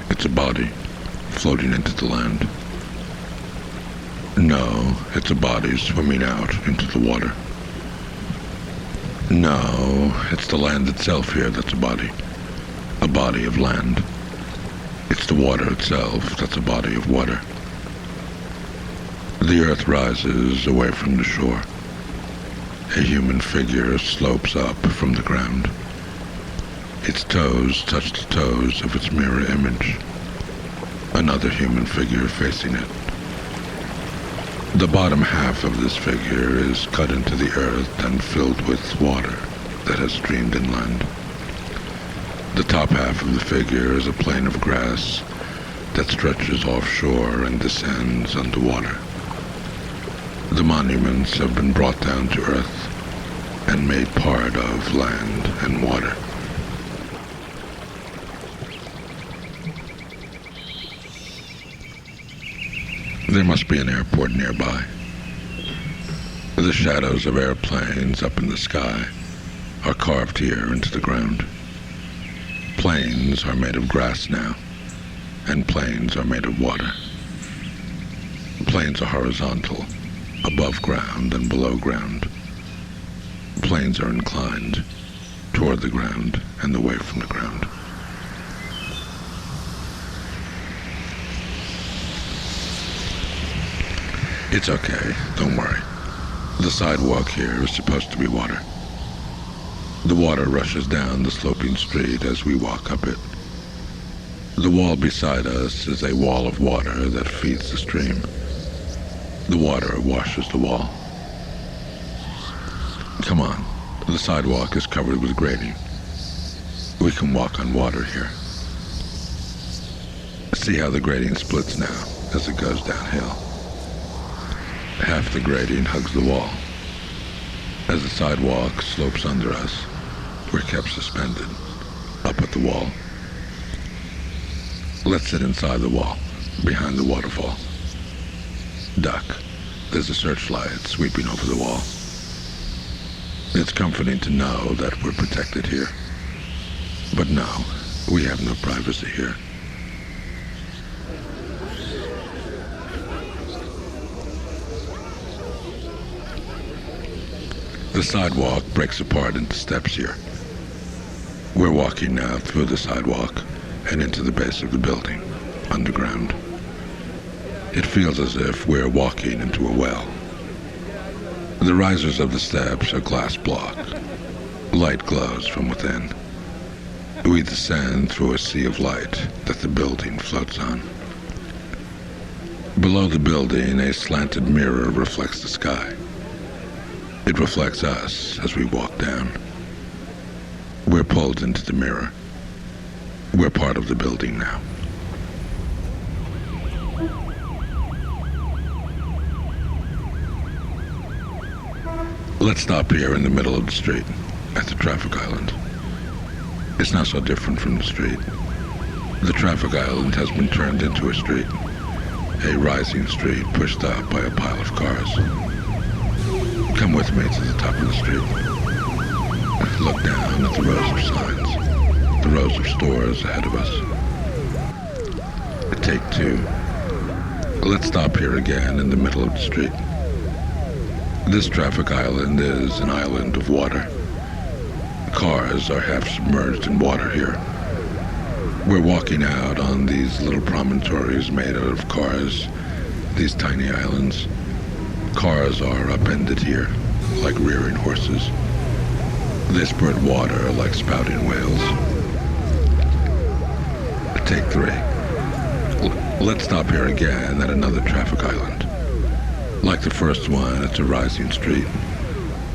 It's a body floating into the land. No, it's a body swimming out into the water. No, it's the land itself here that's a body of land. It's the water itself that's a body of water. The earth rises away from the shore. A human figure slopes up from the ground. Its toes touch the toes of its mirror image. Another human figure facing it. The bottom half of this figure is cut into the earth and filled with water that has streamed inland. The top half of the figure is a plain of grass that stretches offshore and descends underwater. The monuments have been brought down to earth and made part of land and water. There must be an airport nearby. The shadows of airplanes up in the sky are carved here into the ground. Planes are made of grass now, and planes are made of water. Planes are horizontal, above ground and below ground. Planes are inclined toward the ground and away from the ground. It's okay, don't worry. The sidewalk here is supposed to be water. The water rushes down the sloping street as we walk up it. The wall beside us is a wall of water that feeds the stream. The water washes the wall. Come on, the sidewalk is covered with grading. We can walk on water here. See how the grading splits now as it goes downhill. Half the grading hugs the wall. As the sidewalk slopes under us, we're kept suspended, up at the wall. Let's sit inside the wall, behind the waterfall. Duck, there's a searchlight sweeping over the wall. It's comforting to know that we're protected here. But no, we have no privacy here. The sidewalk breaks apart into steps here. We're walking now through the sidewalk and into the base of the building, underground. It feels as if we're walking into a well. The risers of the steps are glass block. Light glows from within. We descend through a sea of light that the building floats on. Below the building, a slanted mirror reflects the sky. It reflects us as we walk down. We're pulled into the mirror. We're part of the building now. Let's stop here in the middle of the street, at the traffic island. It's not so different from the street. The traffic island has been turned into a street, a rising street pushed up by a pile of cars. Come with me to the top of the street. Look down at the rows of signs, the rows of stores ahead of us. Take two. Let's stop here again in the middle of the street. This traffic island is an island of water. Cars are half submerged in water here. We're walking out on these little promontories made out of cars, these tiny islands. Cars are upended here, like rearing horses. They spurt water like spouting whales. Take three. Let's stop here again at another traffic island. Like the first one, it's a rising street,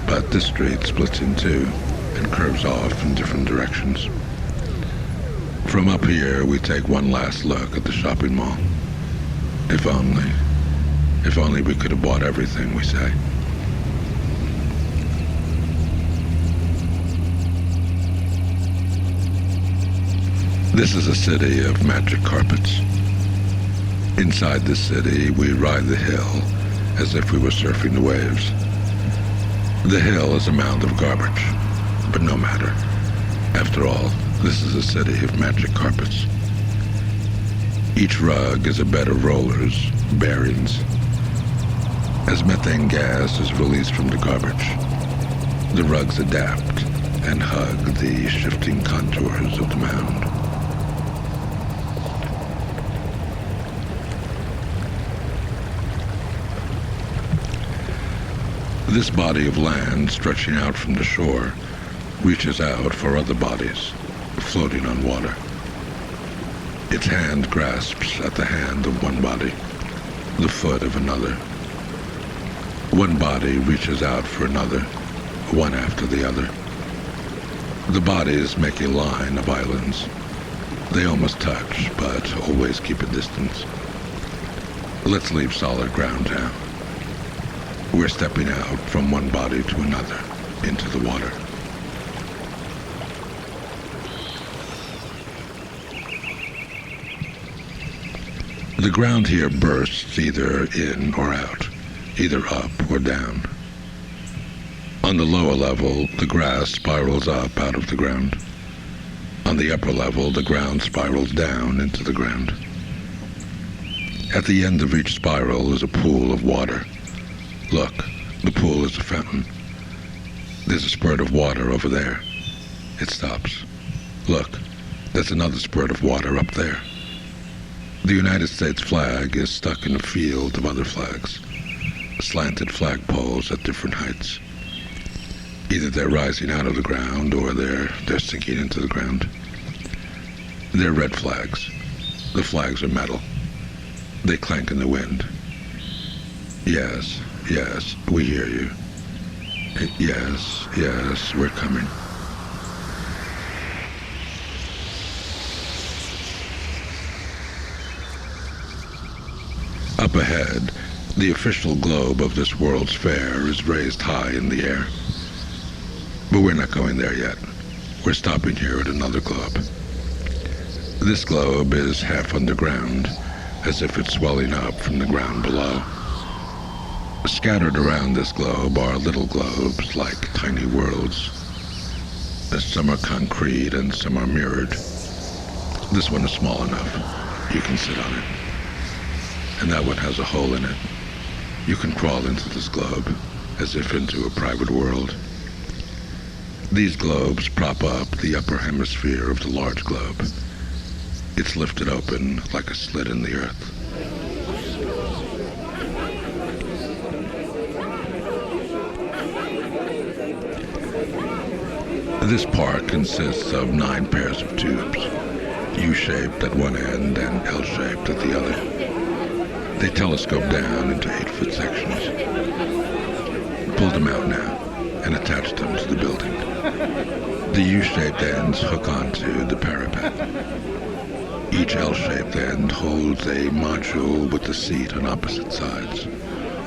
but this street splits in two and curves off in different directions. From up here, we take one last look at the shopping mall. If only we could have bought everything, we say. This is a city of magic carpets. Inside this city, we ride the hill as if we were surfing the waves. The hill is a mound of garbage, but no matter. After all, this is a city of magic carpets. Each rug is a bed of rollers, bearings. As methane gas is released from the garbage, the rugs adapt and hug the shifting contours of the mound. This body of land stretching out from the shore reaches out for other bodies floating on water. Its hand grasps at the hand of one body, the foot of another. One body reaches out for another, one after the other. The bodies make a line of islands. They almost touch, but always keep a distance. Let's leave solid ground now. We're stepping out from one body to another into the water. The ground here bursts either in or out, either up or down. On the lower level, the grass spirals up out of the ground. On the upper level, the ground spirals down into the ground. At the end of each spiral is a pool of water. Look, the pool is a fountain. There's a spurt of water over there. It stops. Look, there's another spurt of water up there. The United States flag is stuck in a field of other flags, slanted flagpoles at different heights. Either they're rising out of the ground or they're sinking into the ground. They're red flags. The flags are metal. They clank in the wind. Yes, yes, we hear you. Yes, yes, we're coming. Up ahead, the official globe of this World's Fair is raised high in the air. But we're not going there yet. We're stopping here at another globe. This globe is half underground, as if it's swelling up from the ground below. Scattered around this globe are little globes like tiny worlds. Some are concrete and some are mirrored. This one is small enough. You can sit on it. And that one has a hole in it. You can crawl into this globe, as if into a private world. These globes prop up the upper hemisphere of the large globe. It's lifted open like a slit in the earth. This park consists of 9 pairs of tubes, U-shaped at one end and L-shaped at the other. They telescope down into 8-foot sections. Pull them out now and attach them to the building. The U-shaped ends hook onto the parapet. Each L-shaped end holds a module with a seat on opposite sides,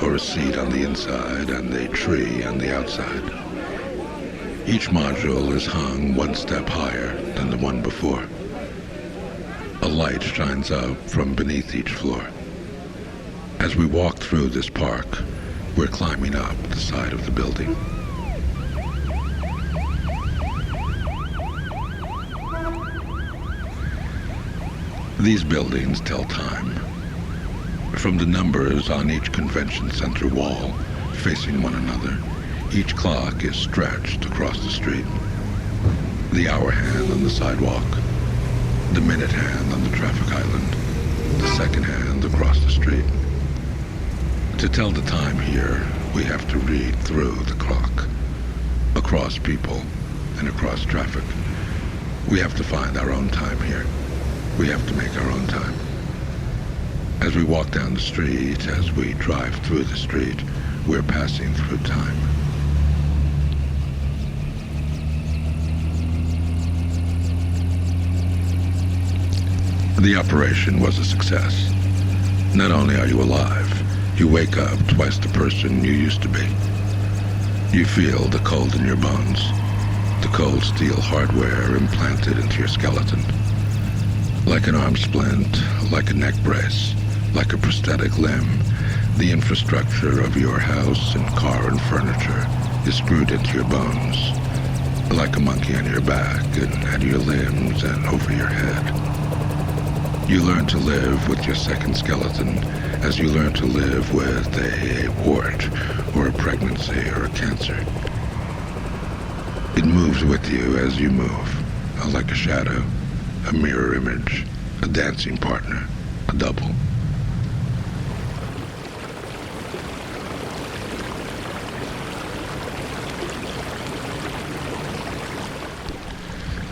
or a seat on the inside and a tree on the outside. Each module is hung one step higher than the one before. A light shines up from beneath each floor. As we walk through this park, we're climbing up the side of the building. These buildings tell time. From the numbers on each convention center wall, facing one another, each clock is stretched across the street. The hour hand on the sidewalk, the minute hand on the traffic island, the second hand across the street. To tell the time here, we have to read through the clock, across people and across traffic. We have to find our own time here. We have to make our own time. As we walk down the street, as we drive through the street, we're passing through time. The operation was a success. Not only are you alive, you wake up twice the person you used to be. You feel the cold in your bones, the cold steel hardware implanted into your skeleton. Like an arm splint, like a neck brace, like a prosthetic limb, the infrastructure of your house and car and furniture is screwed into your bones, like a monkey on your back and at your limbs and over your head. You learn to live with your second skeleton as you learn to live with a wart or a pregnancy or a cancer. It moves with you as you move, like a shadow, a mirror image, a dancing partner, a double.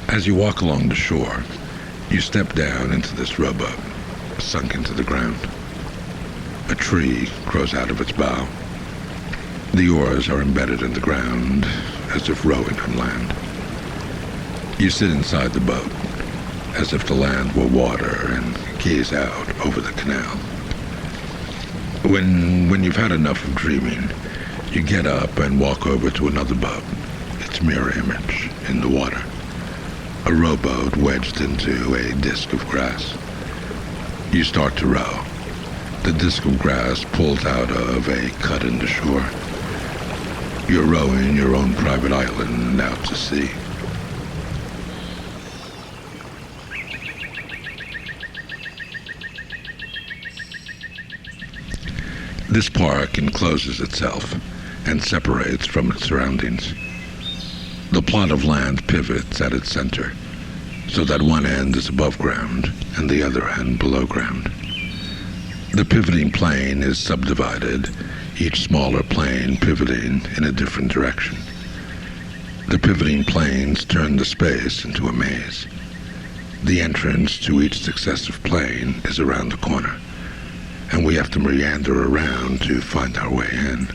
As you walk along the shore, you step down into this rowboat, sunk into the ground. A tree grows out of its bow. The oars are embedded in the ground, as if rowing on land. You sit inside the boat, as if the land were water, and gaze out over the canal. When you've had enough of dreaming, you get up and walk over to another boat, its mirror image in the water. A rowboat wedged into a disc of grass. You start to row. The disc of grass pulls out of a cut in the shore. You're rowing your own private island out to sea. This park encloses itself and separates from its surroundings. The plot of land pivots at its center, so that one end is above ground and the other end below ground. The pivoting plane is subdivided, each smaller plane pivoting in a different direction. The pivoting planes turn the space into a maze. The entrance to each successive plane is around the corner, and we have to meander around to find our way in.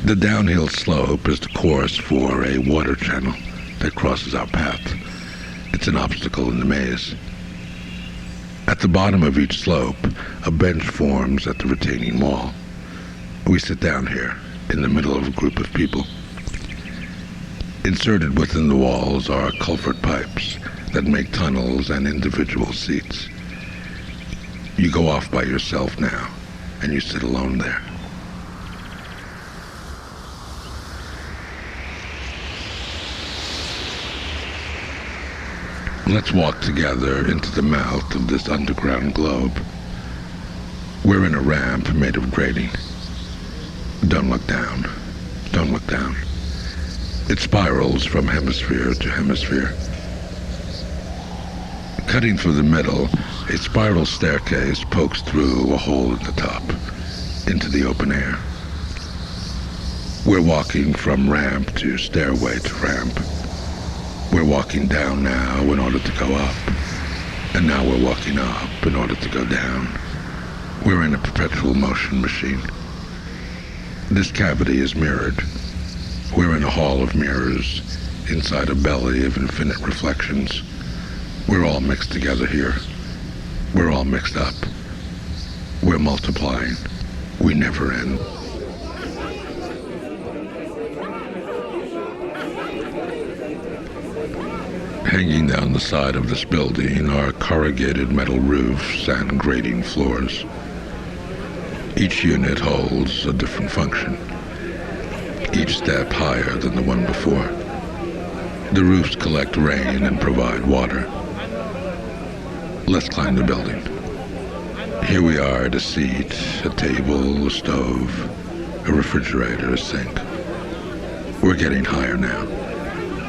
The downhill slope is the course for a water channel that crosses our path. It's an obstacle in the maze. At the bottom of each slope, a bench forms at the retaining wall. We sit down here, in the middle of a group of people. Inserted within the walls are culvert pipes that make tunnels and individual seats. You go off by yourself now, and you sit alone there. Let's walk together into the mouth of this underground globe. We're in a ramp made of grating. Don't look down. Don't look down. It spirals from hemisphere to hemisphere. Cutting through the middle, a spiral staircase pokes through a hole in the top, into the open air. We're walking from ramp to stairway to ramp. We're walking down now in order to go up, and now we're walking up in order to go down. We're in a perpetual motion machine. This cavity is mirrored. We're in a hall of mirrors, inside a belly of infinite reflections. We're all mixed together here. We're all mixed up. We're multiplying. We never end. Hanging down the side of this building are corrugated metal roofs and grating floors. Each unit holds a different function, each step higher than the one before. The roofs collect rain and provide water. Let's climb the building. Here we are at a seat, a table, a stove, a refrigerator, a sink. We're getting higher now.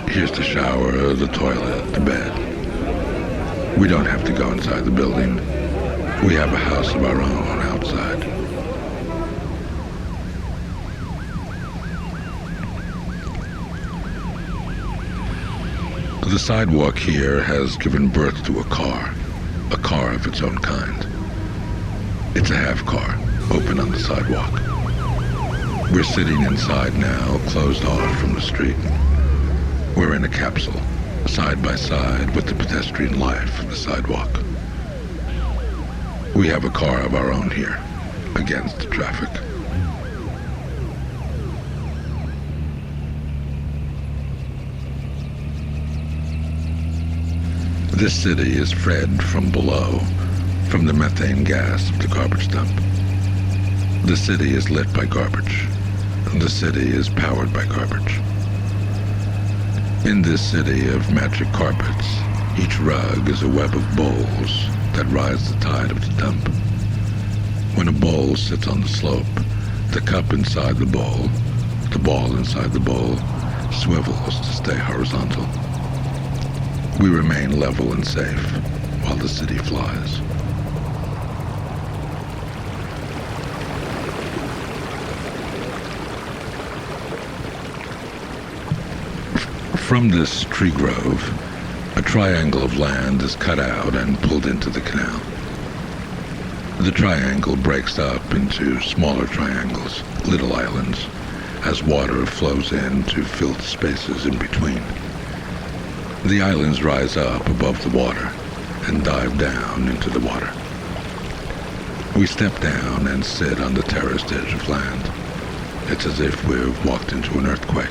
Here's the shower, the toilet, the bed. We don't have to go inside the building. We have a house of our own outside. The sidewalk here has given birth to a car of its own kind. It's a half car, open on the sidewalk. We're sitting inside now, closed off from the street. We're in a capsule, side by side with the pedestrian life of the sidewalk. We have a car of our own here, against the traffic. This city is fed from below, from the methane gas of the garbage dump. The city is lit by garbage. The city is powered by garbage. In this city of magic carpets, Each rug is a web of bowls that rise the tide of the dump. When a bowl sits on the slope, the cup inside the bowl, the ball inside the bowl, swivels to stay horizontal. We remain level and safe while the city flies. From this tree grove, a triangle of land is cut out and pulled into the canal. The triangle breaks up into smaller triangles, little islands, as water flows in to fill the spaces in between. The islands rise up above the water and dive down into the water. We step down and sit on the terraced edge of land. It's as if we've walked into an earthquake.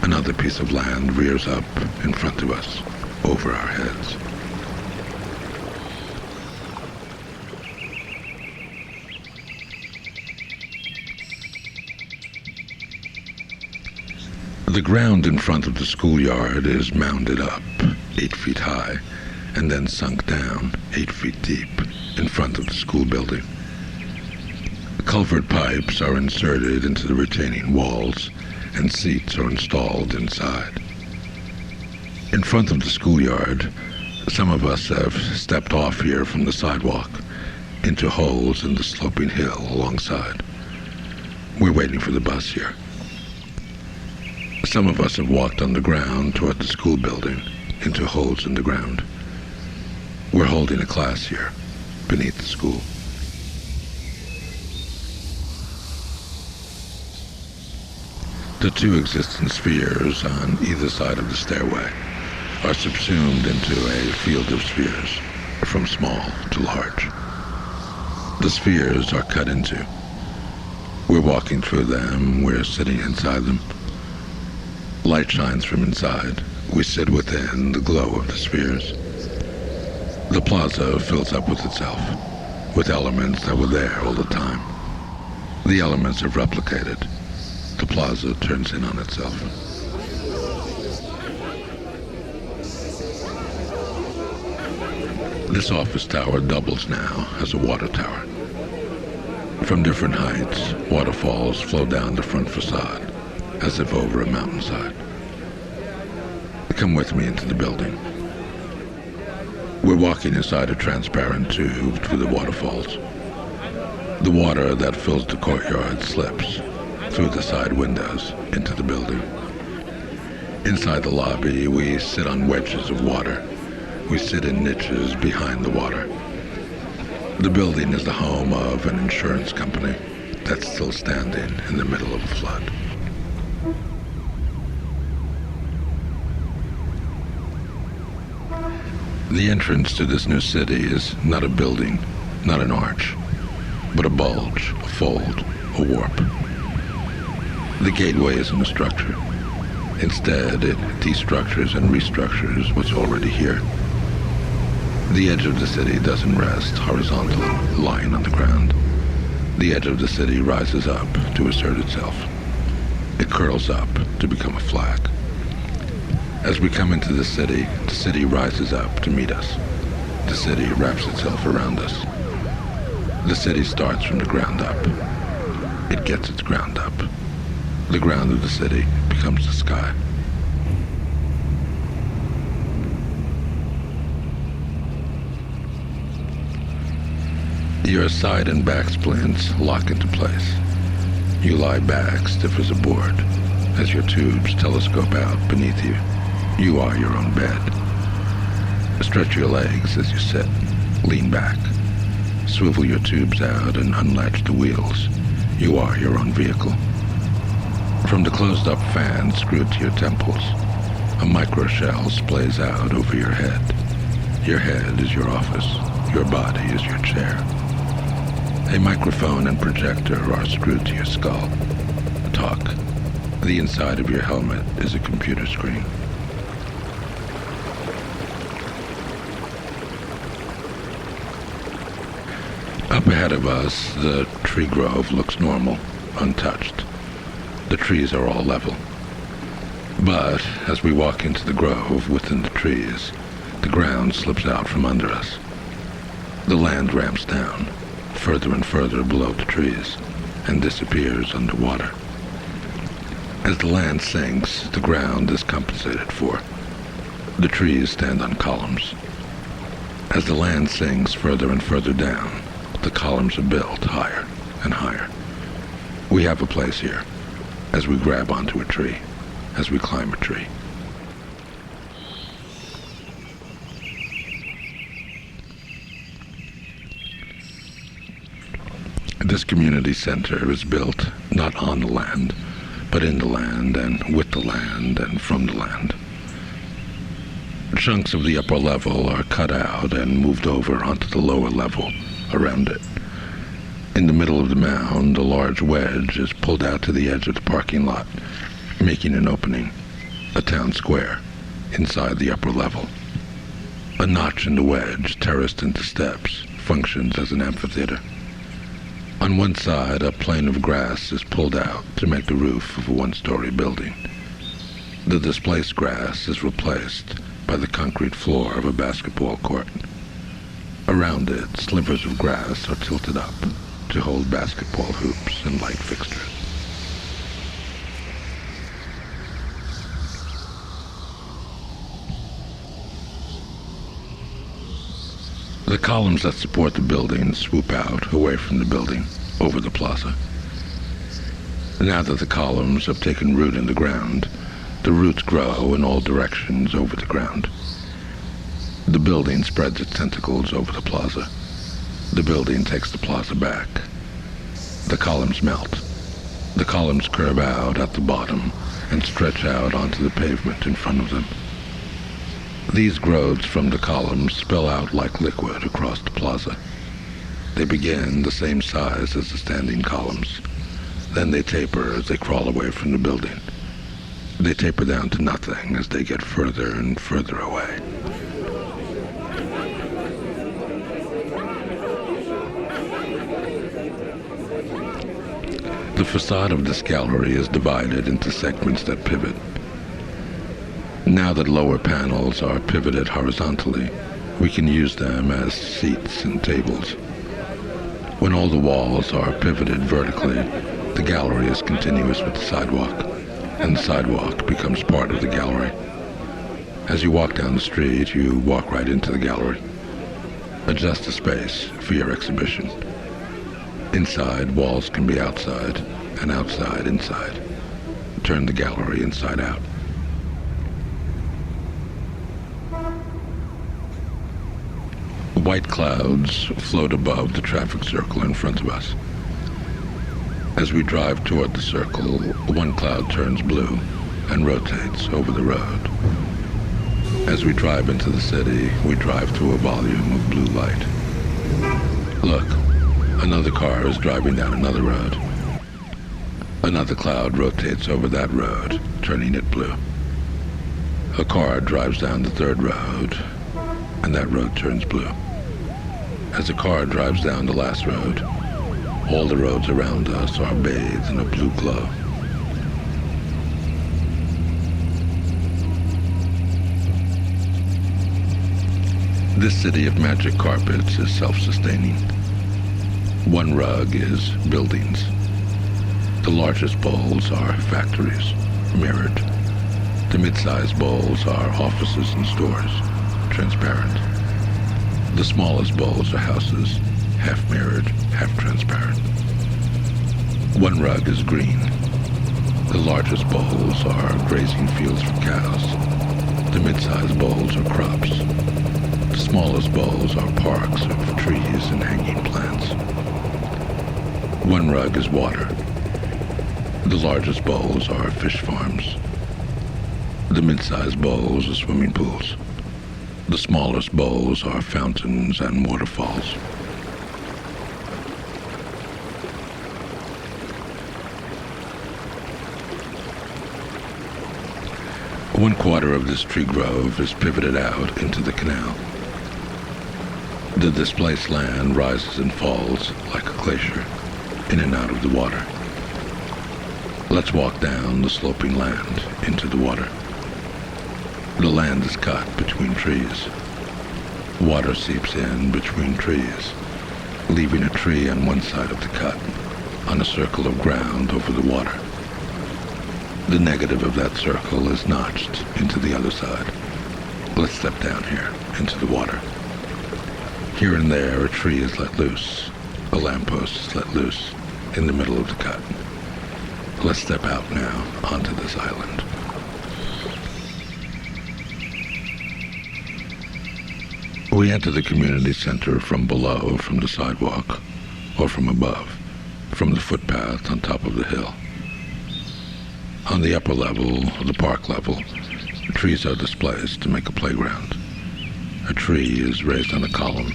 Another piece of land rears up in front of us, over our heads. The ground in front of the schoolyard is mounded up 8 feet high and then sunk down 8 feet deep in front of the school building. Culvert pipes are inserted into the retaining walls and seats are installed inside. In front of the schoolyard, some of us have stepped off here from the sidewalk into holes in the sloping hill alongside. We're waiting for the bus here. Some of us have walked on the ground toward the school building into holes in the ground. We're holding a class here, beneath the school. The two existent spheres on either side of the stairway are subsumed into a field of spheres, from small to large. The spheres are cut into. We're walking through them, we're sitting inside them. Light shines from inside. We sit within the glow of the spheres. The plaza fills up with itself, with elements that were there all the time. The elements have replicated. The plaza turns in on itself. This office tower doubles now as a water tower. From different heights, waterfalls flow down the front facade, as if over a mountainside. Come with me into the building. We're walking inside a transparent tube through the waterfalls. The water that fills the courtyard slips through the side windows into the building. Inside the lobby, we sit on wedges of water. We sit in niches behind the water. The building is the home of an insurance company that's still standing in the middle of a flood. The entrance to this new city is not a building, not an arch, but a bulge, a fold, a warp. The gateway isn't a structure. Instead, it destructures and restructures what's already here. The edge of the city doesn't rest horizontal, lying on the ground. The edge of the city rises up to assert itself. It curls up to become a flag. As we come into the city rises up to meet us. The city wraps itself around us. The city starts from the ground up. It gets its ground up. The ground of the city becomes the sky. Your side and back splints lock into place. You lie back stiff as a board as your tubes telescope out beneath you. You are your own bed. Stretch your legs as you sit. Lean back. Swivel your tubes out and unlatch the wheels. You are your own vehicle. From the closed-up fan screwed to your temples, a microshell splays out over your head. Your head is your office. Your body is your chair. A microphone and projector are screwed to your skull. Talk. The inside of your helmet is a computer screen. Up ahead of us, the tree grove looks normal, untouched. The trees are all level. But as we walk into the grove within the trees, The ground slips out from under us. The land ramps down, further and further below the trees, and disappears underwater. As the land sinks, the ground is compensated for. The trees stand on columns. As the land sinks further and further down, the columns are built higher and higher. We have a place here, as we grab onto a tree, as we climb a tree. This community center is built not on the land, but in the land and with the land and from the land. Chunks of the upper level are cut out and moved over onto the lower level around it. In the middle of the mound, a large wedge is pulled out to the edge of the parking lot, making an opening, a town square, inside the upper level. A notch in the wedge, terraced into steps, functions as an amphitheater. On one side, a plane of grass is pulled out to make the roof of a one-story building. The displaced grass is replaced by the concrete floor of a basketball court. Around it, slivers of grass are tilted up to hold basketball hoops and light fixtures. The columns that support the building swoop out away from the building, over the plaza. Now that the columns have taken root in the ground, the roots grow in all directions over the ground. The building spreads its tentacles over the plaza. The building takes the plaza back. The columns melt. The columns curve out at the bottom and stretch out onto the pavement in front of them. These growths from the columns spill out like liquid across the plaza. They begin the same size as the standing columns. Then they taper as they crawl away from the building. They taper down to nothing as they get further and further away. The facade of this gallery is divided into segments that pivot. Now that lower panels are pivoted horizontally, we can use them as seats and tables. When all the walls are pivoted vertically, the gallery is continuous with the sidewalk, and the sidewalk becomes part of the gallery. As you walk down the street, you walk right into the gallery. Adjust the space for your exhibition. Inside, walls can be outside, and outside, inside. Turn the gallery inside out. White clouds float above the traffic circle in front of us. As we drive toward the circle, one cloud turns blue and rotates over the road. As we drive into the city, we drive through a volume of blue light. Look, another car is driving down another road. Another cloud rotates over that road, turning it blue. A car drives down the third road, and that road turns blue. As a car drives down the last road, all the roads around us are bathed in a blue glow. This city of magic carpets is self-sustaining. One rug is buildings. The largest bowls are factories, mirrored. The mid-sized bowls are offices and stores, transparent. The smallest bowls are houses, half mirrored, half transparent. One rug is green. The largest bowls are grazing fields for cows. The mid-sized bowls are crops. The smallest bowls are parks of trees and hanging plants. One rug is water. The largest bowls are fish farms. The mid-sized bowls are swimming pools. The smallest bowls are fountains and waterfalls. One quarter of this tree grove is pivoted out into the canal. The displaced land rises and falls like a glacier, in and out of the water. Let's walk down the sloping land into the water. The land is cut between trees. Water seeps in between trees, leaving a tree on one side of the cut, on a circle of ground over the water. The negative of that circle is notched into the other side. Let's step down here, into the water. Here and there, a tree is let loose. A lamppost is let loose, in the middle of the cut. Let's step out now, onto this island. We enter the community center from below, from the sidewalk, or from above, from the footpath on top of the hill. On the upper level, the park level, trees are displaced to make a playground. A tree is raised on a column,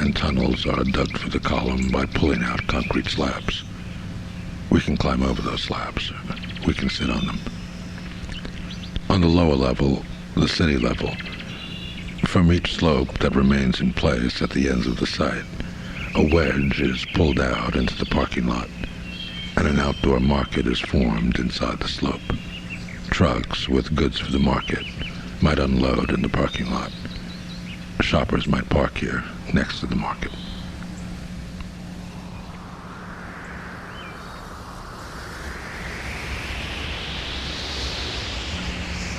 and tunnels are dug for the column by pulling out concrete slabs. We can climb over those slabs. We can sit on them. On the lower level, the city level, from each slope that remains in place at the ends of the site, a wedge is pulled out into the parking lot, and an outdoor market is formed inside the slope. Trucks with goods for the market might unload in the parking lot. Shoppers might park here, next to the market.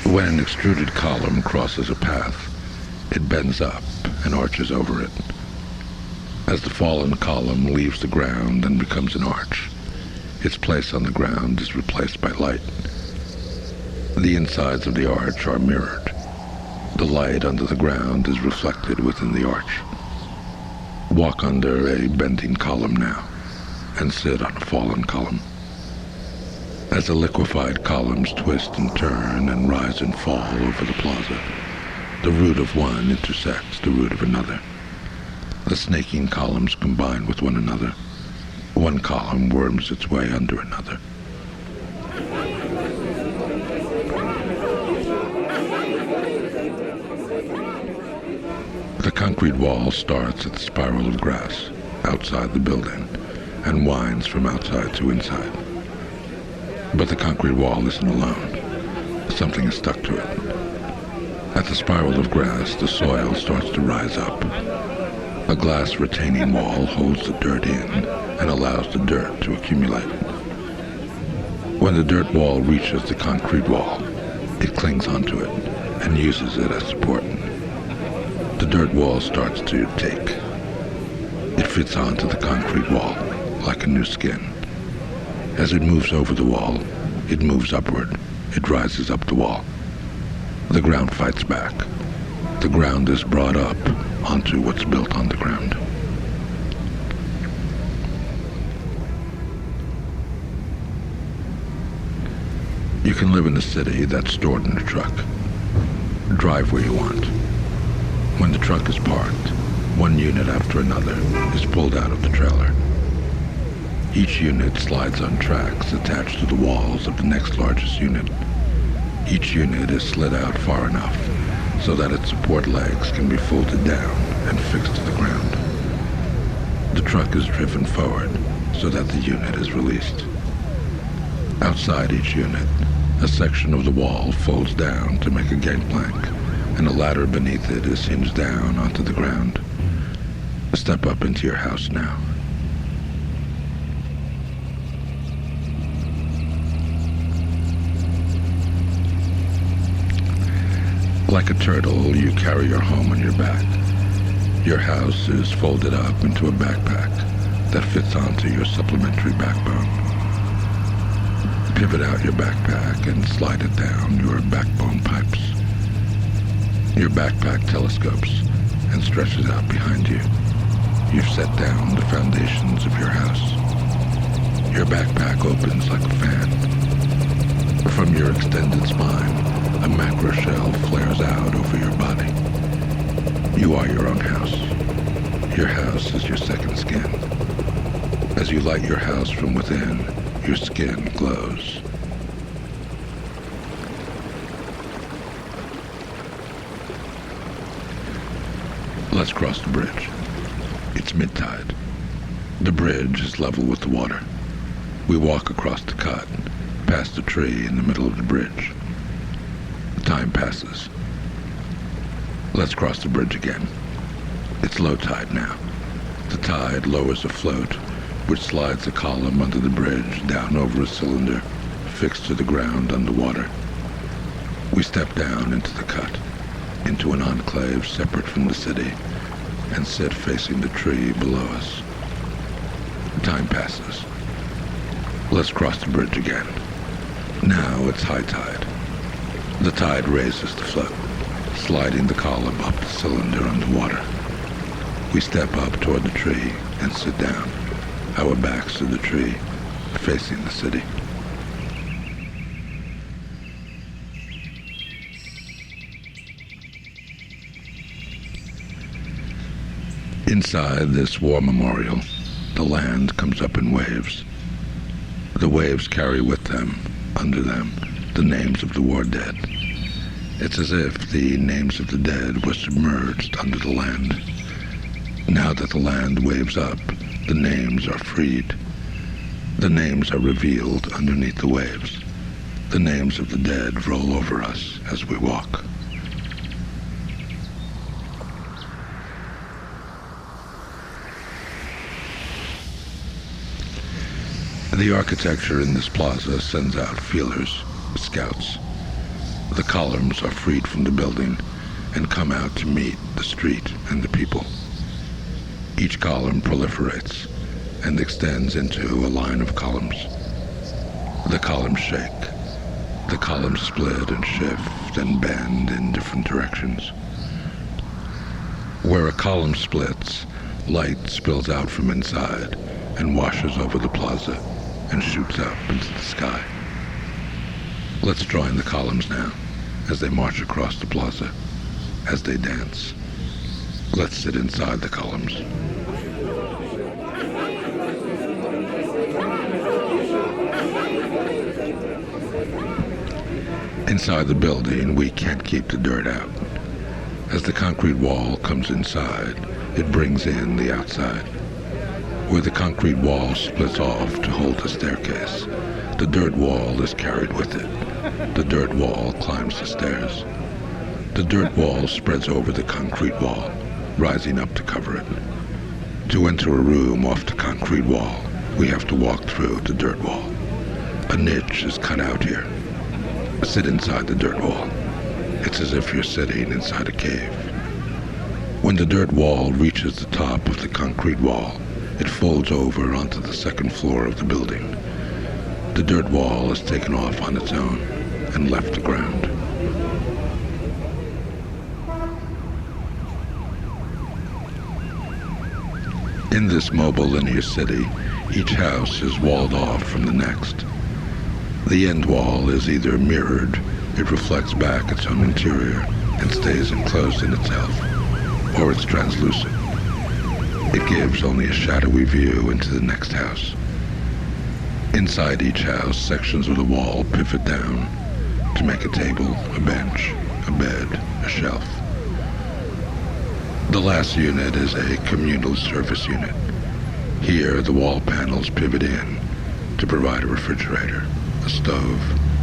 When an extruded column crosses a path, it bends up and arches over it. As the fallen column leaves the ground and becomes an arch, its place on the ground is replaced by light. The insides of the arch are mirrored. The light under the ground is reflected within the arch. Walk under a bending column now, and sit on a fallen column. As the liquefied columns twist and turn and rise and fall over the plaza, the root of one intersects the root of another. The snaking columns combine with one another. One column worms its way under another. The concrete wall starts at the spiral of grass outside the building and winds from outside to inside. But the concrete wall isn't alone. Something is stuck to it. At the spiral of grass, the soil starts to rise up. A glass retaining wall holds the dirt in and allows the dirt to accumulate. When the dirt wall reaches the concrete wall, it clings onto it and uses it as support. The dirt wall starts to take. It fits onto the concrete wall like a new skin. As it moves over the wall, it moves upward. It rises up the wall. The ground fights back. The ground is brought up onto what's built on the ground. You can live in a city that's stored in a truck. Drive where you want. When the truck is parked, one unit after another is pulled out of the trailer. Each unit slides on tracks attached to the walls of the next largest unit. Each unit is slid out far enough so that its support legs can be folded down and fixed to the ground. The truck is driven forward so that the unit is released. Outside each unit, a section of the wall folds down to make a gangplank, and a ladder beneath it is hinged down onto the ground. Step up into your house now. Like a turtle, you carry your home on your back. Your house is folded up into a backpack that fits onto your supplementary backbone. Pivot out your backpack and slide it down your backbone pipes. Your backpack telescopes and stretches out behind you. You've set down the foundations of your house. Your backpack opens like a fan. From your extended spine, a macro shell flares out over your body. You are your own house. Your house is your second skin. As you light your house from within, your skin glows. Let's cross the bridge. It's mid-tide. The bridge is level with the water. We walk across the cut, past the tree in the middle of the bridge. Time passes. Let's cross the bridge again. It's low tide now. The tide lowers a float, which slides a column under the bridge down over a cylinder fixed to the ground underwater. We step down into the cut, into an enclave separate from the city, and sit facing the tree below us. Time passes. Let's cross the bridge again. Now it's high tide. The tide raises the float, sliding the column up the cylinder underwater. We step up toward the tree and sit down, our backs to the tree, facing the city. Inside this war memorial, the land comes up in waves. The waves carry with them, under them, the names of the war dead. It's as if the names of the dead were submerged under the land. Now that the land waves up, the names are freed. The names are revealed underneath the waves. The names of the dead roll over us as we walk. The architecture in this plaza sends out feelers, scouts. The columns are freed from the building and come out to meet the street and the people. Each column proliferates and extends into a line of columns. The columns shake. The columns split and shift and bend in different directions. Where a column splits, light spills out from inside and washes over the plaza and shoots up into the sky. Let's join the columns now, as they march across the plaza, as they dance. Let's sit inside the columns. Inside the building, we can't keep the dirt out. As the concrete wall comes inside, it brings in the outside. Where the concrete wall splits off to hold the staircase, the dirt wall is carried with it. The dirt wall climbs the stairs. The dirt wall spreads over the concrete wall, rising up to cover it. To enter a room off the concrete wall, we have to walk through the dirt wall. A niche is cut out here. Sit inside the dirt wall. It's as if you're sitting inside a cave. When the dirt wall reaches the top of the concrete wall, it folds over onto the second floor of the building. The dirt wall is taken off on its own and left the ground. In this mobile linear city, each house is walled off from the next. The end wall is either mirrored, it reflects back its own interior and stays enclosed in itself, or it's translucent. It gives only a shadowy view into the next house. Inside each house, sections of the wall pivot down to make a table, a bench, a bed, a shelf. The last unit is a communal service unit. Here, the wall panels pivot in to provide a refrigerator, a stove,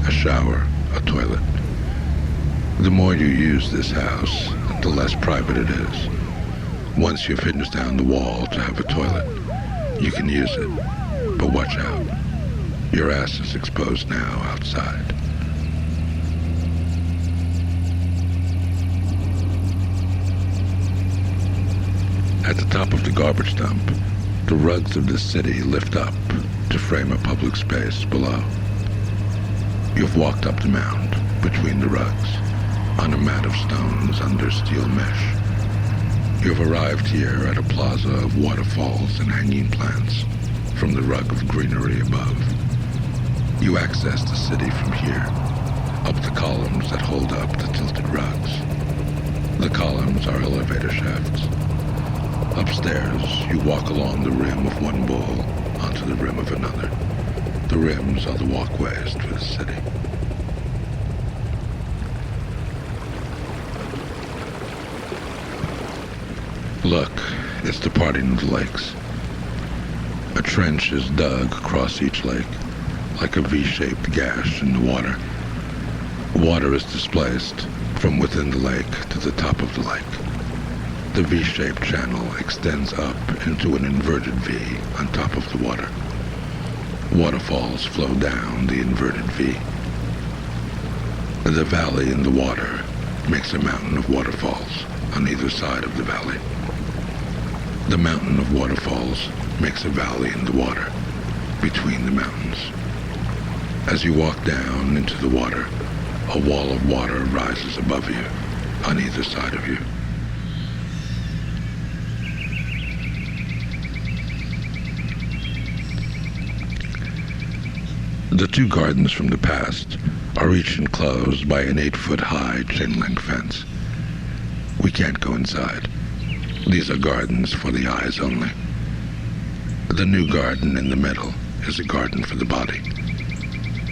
a shower, a toilet. The more you use this house, the less private it is. Once you've hinged down the wall to have a toilet, you can use it, but watch out. Your ass is exposed now outside. At the top of the garbage dump, the rugs of the city lift up to frame a public space below. You've walked up the mound between the rugs, on a mat of stones under steel mesh. You've arrived here at a plaza of waterfalls and hanging plants from the rug of greenery above. You access the city from here, up the columns that hold up the tilted rugs. The columns are elevator shafts. Upstairs, you walk along the rim of one bowl onto the rim of another. The rims are the walkways to the city. Look, it's the parting of the lakes. A trench is dug across each lake, like a V-shaped gash in the water. Water is displaced from within the lake to the top of the lake. The V-shaped channel extends up into an inverted V on top of the water. Waterfalls flow down the inverted V. The valley in the water makes a mountain of waterfalls on either side of the valley. The mountain of waterfalls makes a valley in the water between the mountains. As you walk down into the water, a wall of water rises above you on either side of you. The two gardens from the past are each enclosed by an 8-foot-high chain-link fence. We can't go inside. These are gardens for the eyes only. The new garden in the middle is a garden for the body.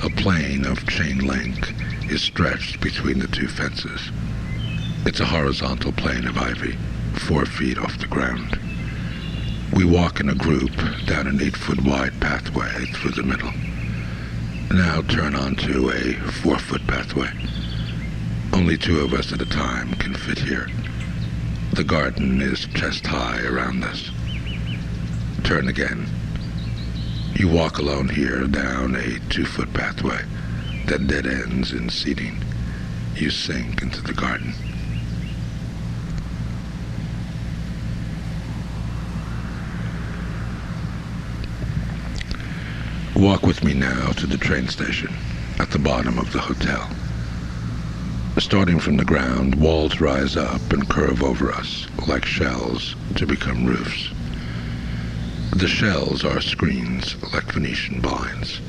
A plane of chain-link is stretched between the two fences. It's a horizontal plane of ivy, 4 feet off the ground. We walk in a group down an 8-foot-wide pathway through the middle. Now turn onto a 4-foot pathway. Only 2 of us at a time can fit here. The garden is chest high around us. Turn again. You walk alone here down a 2-foot pathway that dead ends in seating. You sink into the garden. Walk with me now to the train station at the bottom of the hotel. Starting from the ground, walls rise up and curve over us like shells to become roofs. The shells are screens like Venetian blinds,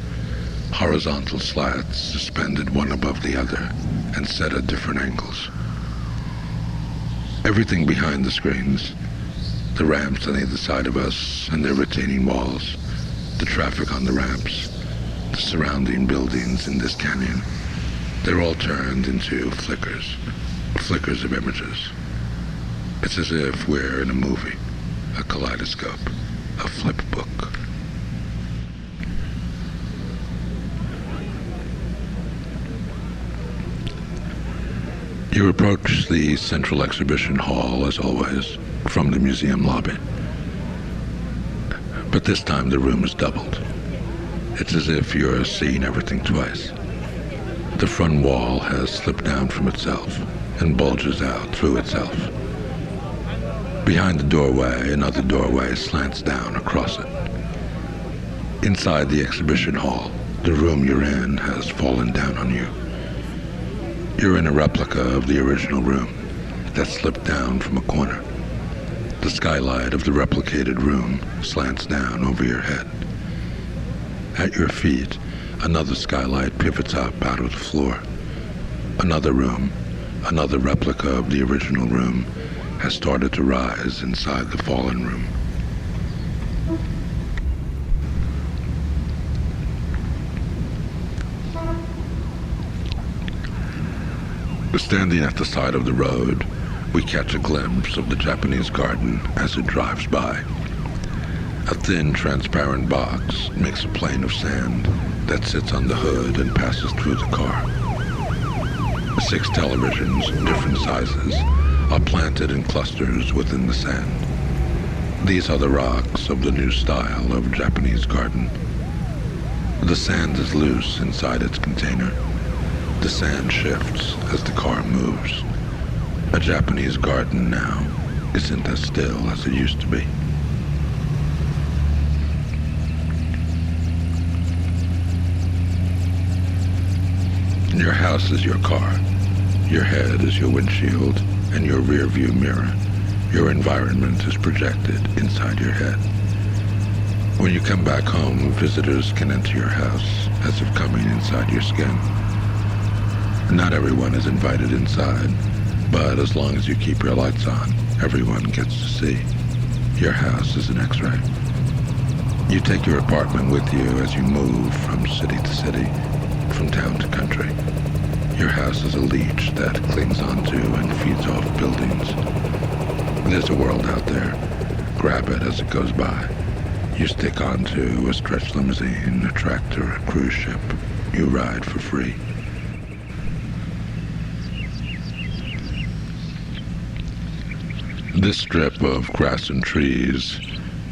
horizontal slats suspended one above the other and set at different angles. Everything behind the screens, the ramps on either side of us and their retaining walls, the traffic on the ramps, the surrounding buildings in this canyon, they're all turned into flickers of images. It's as if we're in a movie, a kaleidoscope, a flip book. You approach the central exhibition hall, as always, from the museum lobby. But this time the room is doubled. It's as if you're seeing everything twice. The front wall has slipped down from itself and bulges out through itself. Behind the doorway, another doorway slants down across it. Inside the exhibition hall, the room you're in has fallen down on you. You're in a replica of the original room that slipped down from a corner. The skylight of the replicated room slants down over your head. At your feet, another skylight pivots up out of the floor. Another room, another replica of the original room, has started to rise inside the fallen room. Standing at the side of the road, we catch a glimpse of the Japanese garden as it drives by. A thin, transparent box makes a plane of sand that sits on the hood and passes through the car. 6 televisions, different sizes, are planted in clusters within the sand. These are the rocks of the new style of Japanese garden. The sand is loose inside its container. The sand shifts as the car moves. A Japanese garden now isn't as still as it used to be. Your house is your car. Your head is your windshield and your rear view mirror. Your environment is projected inside your head. When you come back home, visitors can enter your house as if coming inside your skin. Not everyone is invited inside, but as long as you keep your lights on, everyone gets to see. Your house is an X-ray. You take your apartment with you as you move from city to city, from town to country. Your house is a leech that clings onto and feeds off buildings. There's a world out there. Grab it as it goes by. You stick onto a stretch limousine, a tractor, a cruise ship. You ride for free. This strip of grass and trees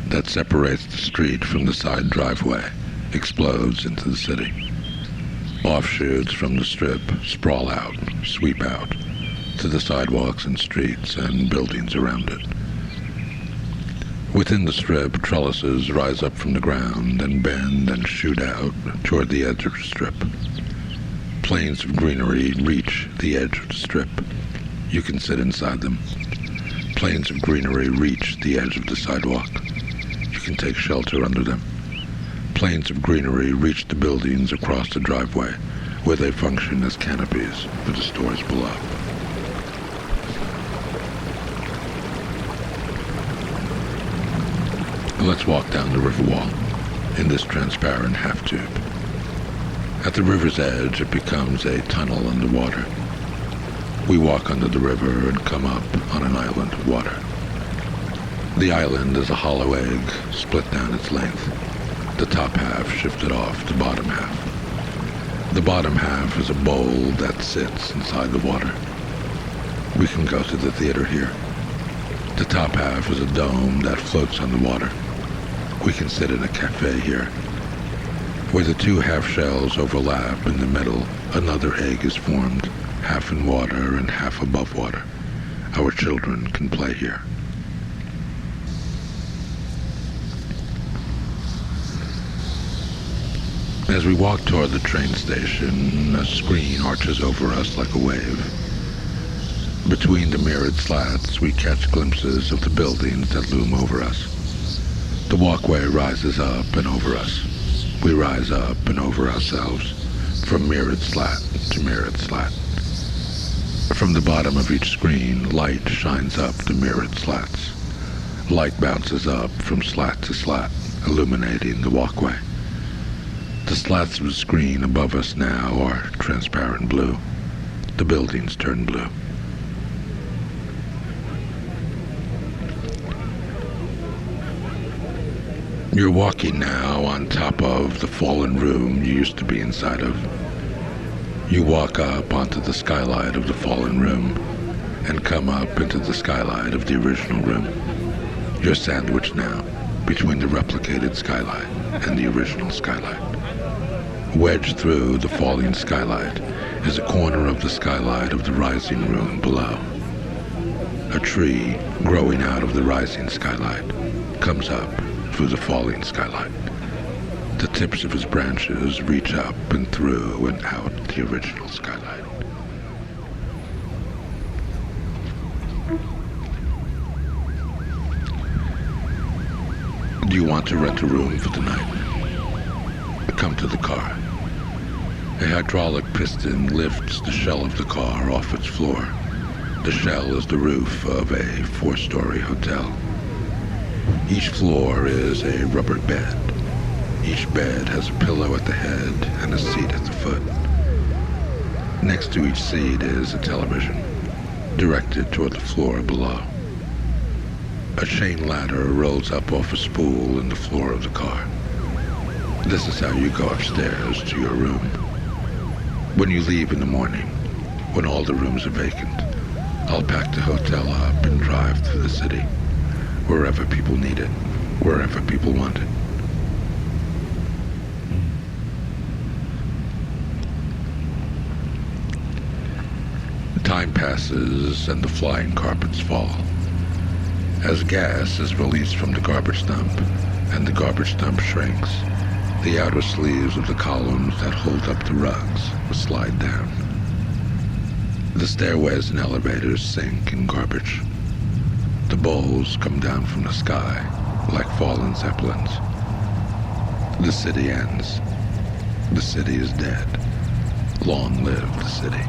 that separates the street from the side driveway explodes into the city. Offshoots from the strip sprawl out, sweep out, to the sidewalks and streets and buildings around it. Within the strip, trellises rise up from the ground and bend and shoot out toward the edge of the strip. Plains of greenery reach the edge of the strip. You can sit inside them. Plains of greenery reach the edge of the sidewalk. You can take shelter under them. Plains of greenery reach the buildings across the driveway, where they function as canopies for the stores below. Let's walk down the river wall in this transparent half-tube. At the river's edge, it becomes a tunnel underwater. We walk under the river and come up on an island of water. The island is a hollow egg split down its length, the top half shifted off the bottom half. The bottom half is a bowl that sits inside the water. We can go to the theater here. The top half is a dome that floats on the water. We can sit in a cafe here. Where the two half shells overlap in the middle, another egg is formed, half in water and half above water. Our children can play here. As we walk toward the train station, a screen arches over us like a wave. Between the mirrored slats, we catch glimpses of the buildings that loom over us. The walkway rises up and over us. We rise up and over ourselves, from mirrored slat to mirrored slat. From the bottom of each screen, light shines up the mirrored slats. Light bounces up from slat to slat, illuminating the walkway. The slats of the screen above us now are transparent blue. The buildings turn blue. You're walking now on top of the fallen room you used to be inside of. You walk up onto the skylight of the fallen room and come up into the skylight of the original room. You're sandwiched now between the replicated skylight and the original skylight. Wedged through the falling skylight is a corner of the skylight of the rising room below. A tree growing out of the rising skylight comes up through the falling skylight. The tips of his branches reach up and through and out the original skylight. Do you want to rent a room for the night? Come to the car. A hydraulic piston lifts the shell of the car off its floor. The shell is the roof of a 4-story hotel. Each floor is a rubber bed. Each bed has a pillow at the head and a seat at the foot. Next to each seat is a television, directed toward the floor below. A chain ladder rolls up off a spool in the floor of the car. This is how you go upstairs to your room. When you leave in the morning, when all the rooms are vacant, I'll pack the hotel up and drive through the city, wherever people need it, wherever people want it. Time passes and the flying carpets fall. As gas is released from the garbage dump and the garbage dump shrinks, the outer sleeves of the columns that hold up the rugs slide down. The stairways and elevators sink in garbage. The bowls come down from the sky like fallen zeppelins. The city ends. The city is dead. Long live the city.